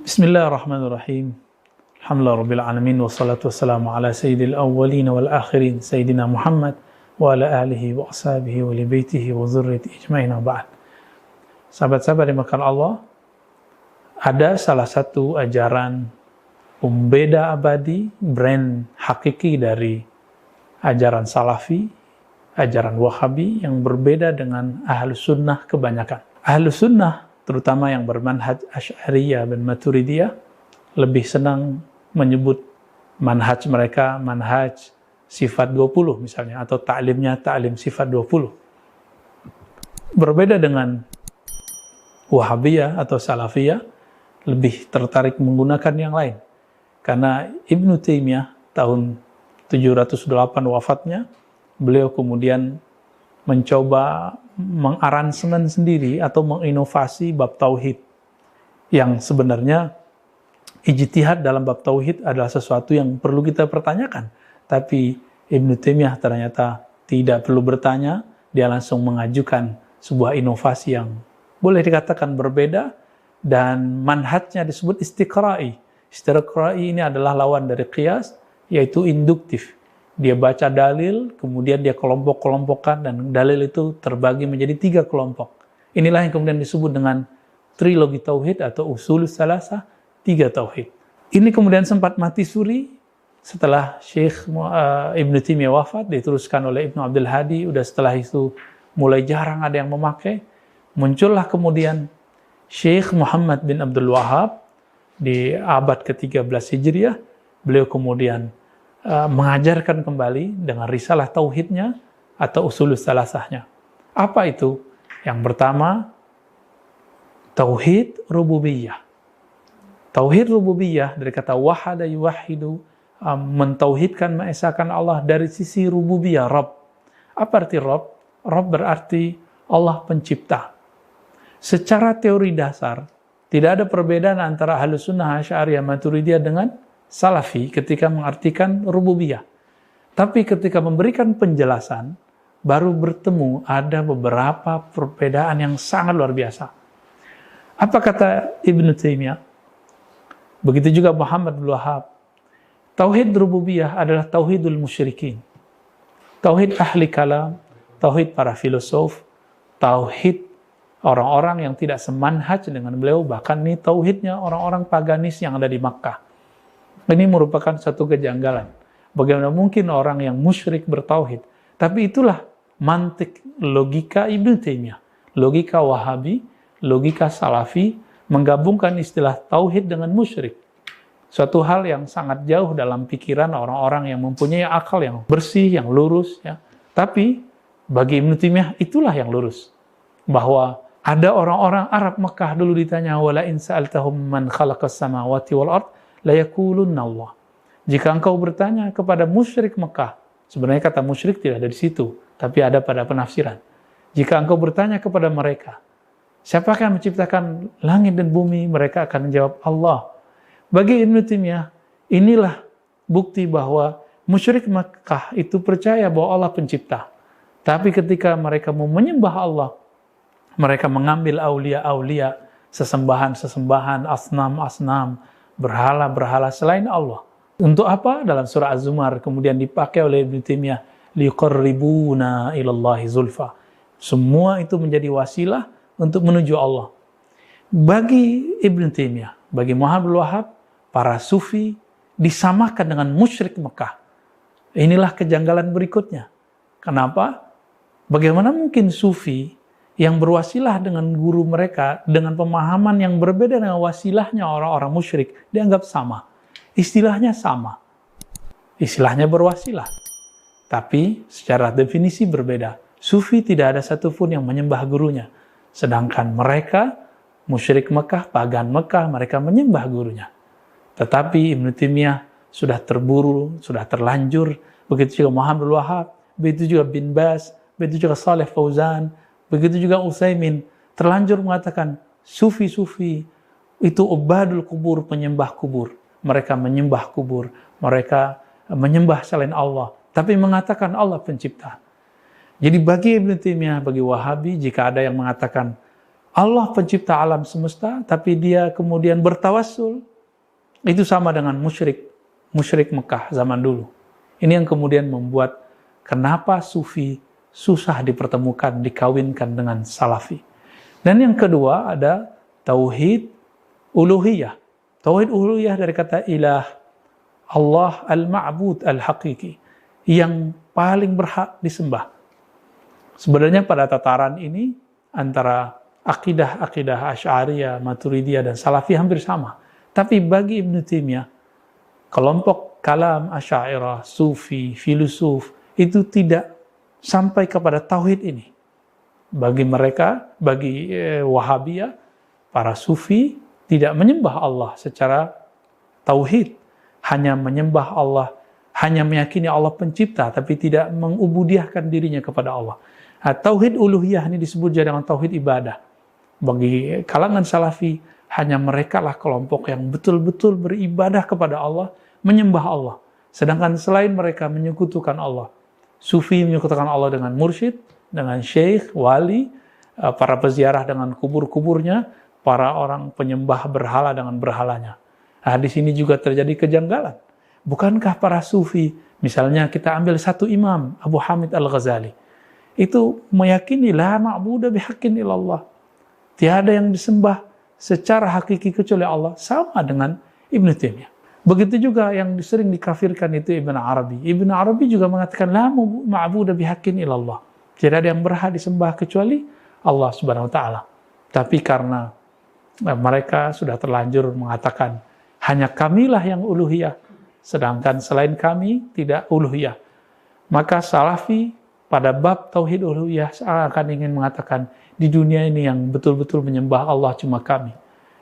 Bismillahirrahmanirrahim. Alhamdulillah rabbil alamin wassalatu wassalamu ala sayyidil awwalin wal akhirin sayyidina Muhammad wa ala alihi wa ashabihi wa li baitihi wa dzurriyyatihi ajmain wa ba'd. Sahabat-sahabat dimakan Allah, ada salah satu ajaran pembeda abadi, brand hakiki dari ajaran Salafi, ajaran Wahabi yang berbeda dengan Ahlus Sunnah kebanyakan. Ahlus Sunnah, terutama yang bermanhaj Asy'ariyah dan Maturidiyah, lebih senang menyebut manhaj mereka manhaj sifat 20 misalnya, atau ta'limnya ta'lim sifat 20. Berbeda dengan Wahabiyah atau Salafiyah, lebih tertarik menggunakan yang lain. Karena Ibnu Taimiyah tahun 708 wafatnya, beliau kemudian mencoba mengaransemen sendiri atau menginovasi bab tauhid, yang sebenarnya ijtihad dalam bab tauhid adalah sesuatu yang perlu kita pertanyakan, tapi Ibnu Taimiyah ternyata tidak perlu bertanya, dia langsung mengajukan sebuah inovasi yang boleh dikatakan berbeda, dan manhajnya disebut istiqra'i. Istiqra'i ini adalah lawan dari qiyas, yaitu induktif. Dia baca dalil, kemudian dia kelompok-kelompokkan, dan dalil itu terbagi menjadi 3 kelompok. Inilah yang kemudian disebut dengan trilogi tauhid atau usulus salasah, 3 tauhid. Ini kemudian sempat mati suri setelah Syekh Ibnu Taimiyah wafat, diteruskan oleh Ibnu Abdul Hadi. Udah setelah itu mulai jarang ada yang memakai. Muncullah kemudian Syekh Muhammad bin Abdul Wahhab di abad ke-13 Hijriah. Beliau kemudian mengajarkan kembali dengan risalah tauhidnya atau usulus salasahnya. Apa itu? Yang pertama, tauhid rububiyah. Tauhid rububiyah dari kata wahada yuwahidu, mentauhidkan, mengesahkan Allah dari sisi rububiyah, Rabb. Apa arti Rabb? Rabb berarti Allah pencipta. Secara teori dasar, tidak ada perbedaan antara Ahlus Sunnah, Asy'ariyah, Maturidiyah dengan Salafi ketika mengartikan rububiyah. Tapi ketika memberikan penjelasan, baru bertemu ada beberapa perbedaan yang sangat luar biasa. Apa kata Ibnu Taimiyah? Begitu juga Muhammad bin Wahhab. Tauhid rububiyah adalah tauhidul musyrikin. Tauhid ahli kalam, tauhid para filosof, tauhid orang-orang yang tidak semanhaj dengan beliau, bahkan ini tauhidnya orang-orang paganis yang ada di Makkah. Ini merupakan satu kejanggalan. Bagaimana mungkin orang yang musyrik bertauhid? Tapi itulah mantik logika Ibnu Taimiyah. Logika Wahabi, logika Salafi, menggabungkan istilah tauhid dengan musyrik. Suatu hal yang sangat jauh dalam pikiran orang-orang yang mempunyai akal yang bersih, yang lurus. Ya. Tapi bagi Ibnu Taimiyah itulah yang lurus. Bahwa ada orang-orang Arab Mekah dulu ditanya, wala in sa'altahum man khalaqas samawati wal ard la yaqulunna Allah. Jika engkau bertanya kepada musyrik Mekah, sebenarnya kata musyrik tidak ada di situ, tapi ada pada penafsiran. Jika engkau bertanya kepada mereka, siapakah yang menciptakan langit dan bumi? Mereka akan menjawab Allah. Bagi Ibnu Taimiyah, inilah bukti bahwa musyrik Mekah itu percaya bahwa Allah pencipta. Tapi ketika mereka mau menyembah Allah, mereka mengambil aulia-aulia, sesembahan-sesembahan, asnam-asnam, berhala-berhala selain Allah. Untuk apa? Dalam surah Az-Zumar kemudian dipakai oleh Ibnu Taimiyah, liqarribuna ilallahi zulfa. Semua itu menjadi wasilah untuk menuju Allah. Bagi Ibnu Taimiyah, bagi Muhammad bin Wahhab, para sufi disamakan dengan musyrik Mekah. Inilah kejanggalan berikutnya. Kenapa? Bagaimana mungkin sufi yang berwasilah dengan guru mereka dengan pemahaman yang berbeda dengan wasilahnya orang-orang musyrik dianggap sama. Istilahnya sama. Istilahnya berwasilah. Tapi secara definisi berbeda. Sufi tidak ada satupun yang menyembah gurunya. Sedangkan mereka, musyrik Mekah, pagan Mekah, mereka menyembah gurunya. Tetapi Ibnu Taimiyah sudah terburu, sudah terlanjur. Begitu juga Muhammad bin Wahhab, begitu juga bin Baz, begitu juga Saleh Fauzan, begitu juga Utsaimin, terlanjur mengatakan sufi-sufi itu ubadul kubur, penyembah kubur. Mereka menyembah kubur, mereka menyembah selain Allah, tapi mengatakan Allah pencipta. Jadi bagi Ibnu Taimiyah, bagi Wahabi, jika ada yang mengatakan Allah pencipta alam semesta, tapi dia kemudian bertawassul. Itu sama dengan musyrik Mekah zaman dulu. Ini yang kemudian membuat kenapa sufi susah dipertemukan, dikawinkan dengan salafi. Dan yang kedua ada tauhid uluhiyah. Tauhid uluhiyah dari kata ilah, Allah al-ma'bud al-haqiqi, yang paling berhak disembah. Sebenarnya pada tataran ini antara akidah Asy'ariyah, Maturidiyah dan Salafi hampir sama. Tapi bagi Ibnu Taimiyah, kelompok kalam Asy'ariyah, Sufi, filosof itu tidak sampai kepada tauhid ini. Bagi mereka, bagi Wahabiyah, para Sufi tidak menyembah Allah secara tauhid, hanya menyembah Allah, hanya meyakini Allah pencipta, tapi tidak mengubudiahkan dirinya kepada Allah. Nah, tauhid uluhiyah ini disebut dengan tauhid ibadah. Bagi kalangan Salafi, hanya mereka lah kelompok yang betul-betul beribadah kepada Allah, menyembah Allah. Sedangkan selain mereka menyekutukan Allah. Sufi menyekutukan Allah dengan mursyid, dengan syekh, wali, para peziarah dengan kubur-kuburnya, para orang penyembah berhala dengan berhalanya. Nah, di sini juga terjadi kejanggalan. Bukankah para Sufi, misalnya kita ambil satu imam, Abu Hamid Al-Ghazali, itu meyakini la ma'budu bihaqqin illallah. Tiada yang disembah secara hakiki kecuali Allah, sama dengan Ibnu Taimiyah. Begitu juga yang sering dikafirkan itu Ibn Arabi. Ibn Arabi juga mengatakan la ma'budu bihaqqin illallah. Tidak ada yang berhak disembah kecuali Allah Subhanahu wa taala. Tapi karena mereka sudah terlanjur mengatakan hanya kamilah yang uluhiyah, sedangkan selain kami tidak uluhiyah, maka Salafi pada bab tauhid uluhiyah akan ingin mengatakan di dunia ini yang betul-betul menyembah Allah cuma kami.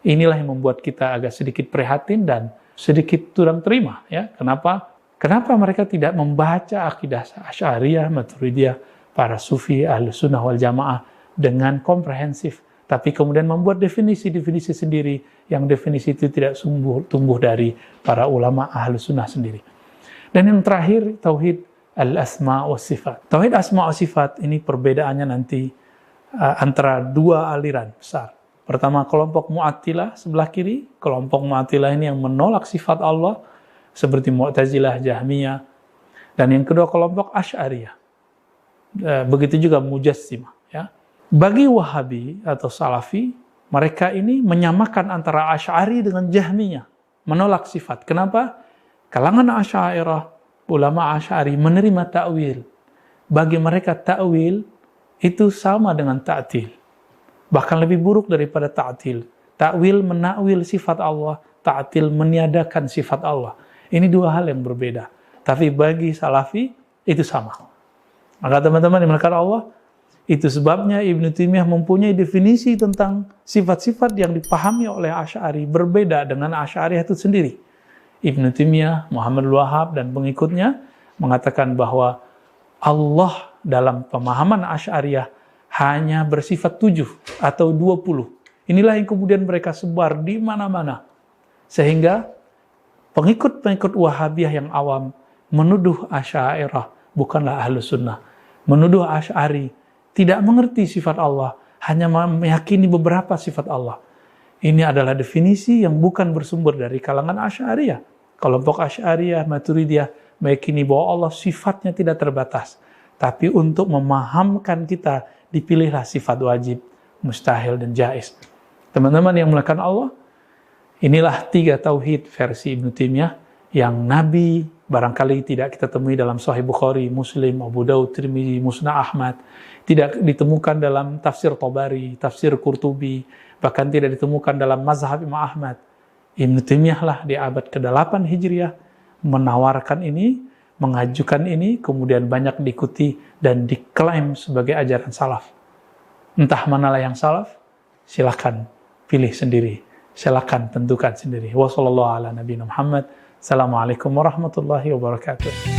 Inilah yang membuat kita agak sedikit prihatin dan sedikit kurang terima, ya. Kenapa mereka tidak membaca akidah Asy'ariyah, Maturidiyah, para Sufi, Ahlus Sunnah wal Jamaah dengan komprehensif, tapi kemudian membuat definisi-definisi sendiri yang definisi itu tidak tumbuh dari para ulama Ahlus Sunnah sendiri. Dan yang terakhir, tauhid al-asma wa sifat. Tauhid asma wa sifat ini perbedaannya nanti antara dua aliran besar. Pertama, kelompok Mu'attilah sebelah kiri. Kelompok Mu'attilah ini yang menolak sifat Allah seperti Mu'tazilah, Jahmiyah. Dan yang kedua, kelompok Asy'ariyah. Begitu juga Mujassimah, ya. Bagi Wahabi atau Salafi, mereka ini menyamakan antara Asy'ari dengan Jahmiyah, menolak sifat. Kenapa? Kalangan Asy'ariyah, ulama Asy'ari menerima ta'wil. Bagi mereka ta'wil itu sama dengan ta'til. Bahkan lebih buruk daripada ta'til. Ta'wil menakwil sifat Allah, ta'til meniadakan sifat Allah. Ini dua hal yang berbeda. Tapi bagi Salafi itu sama. Maka teman-teman dimuliakan Allah, itu sebabnya Ibnu Taimiyah mempunyai definisi tentang sifat-sifat yang dipahami oleh Asy'ari berbeda dengan Asy'ariyah itu sendiri. Ibnu Taimiyah, Muhammad Wahab dan pengikutnya mengatakan bahwa Allah dalam pemahaman Asy'ariyah hanya bersifat 7 atau 20. Inilah yang kemudian mereka sebar di mana-mana. Sehingga pengikut-pengikut Wahabiyah yang awam menuduh Asy'ariyah bukanlah Ahlus Sunnah. Menuduh Asy'ari tidak mengerti sifat Allah, hanya meyakini beberapa sifat Allah. Ini adalah definisi yang bukan bersumber dari kalangan Asy'ariyah. Kelompok Asy'ariyah, Maturidiyah meyakini bahwa Allah sifatnya tidak terbatas. Tapi untuk memahamkan kita, dipilihlah sifat wajib, mustahil, dan jaiz. Teman-teman yang melakukan Allah, inilah 3 tauhid versi Ibnu Taimiyah yang Nabi barangkali tidak kita temui dalam Sahih Bukhari, Muslim, Abu Daud, Tirmidzi, Musnad Ahmad, tidak ditemukan dalam tafsir Tabari, tafsir Qurtubi, bahkan tidak ditemukan dalam mazhab Imam Ahmad. Ibnu Taimiyah lah di abad ke-8 Hijriah menawarkan ini, mengajukan ini, kemudian banyak diikuti dan diklaim sebagai ajaran salaf. Entah manalah yang salaf, silakan pilih sendiri, silakan tentukan sendiri. Wassalamualaikum warahmatullahi wabarakatuh.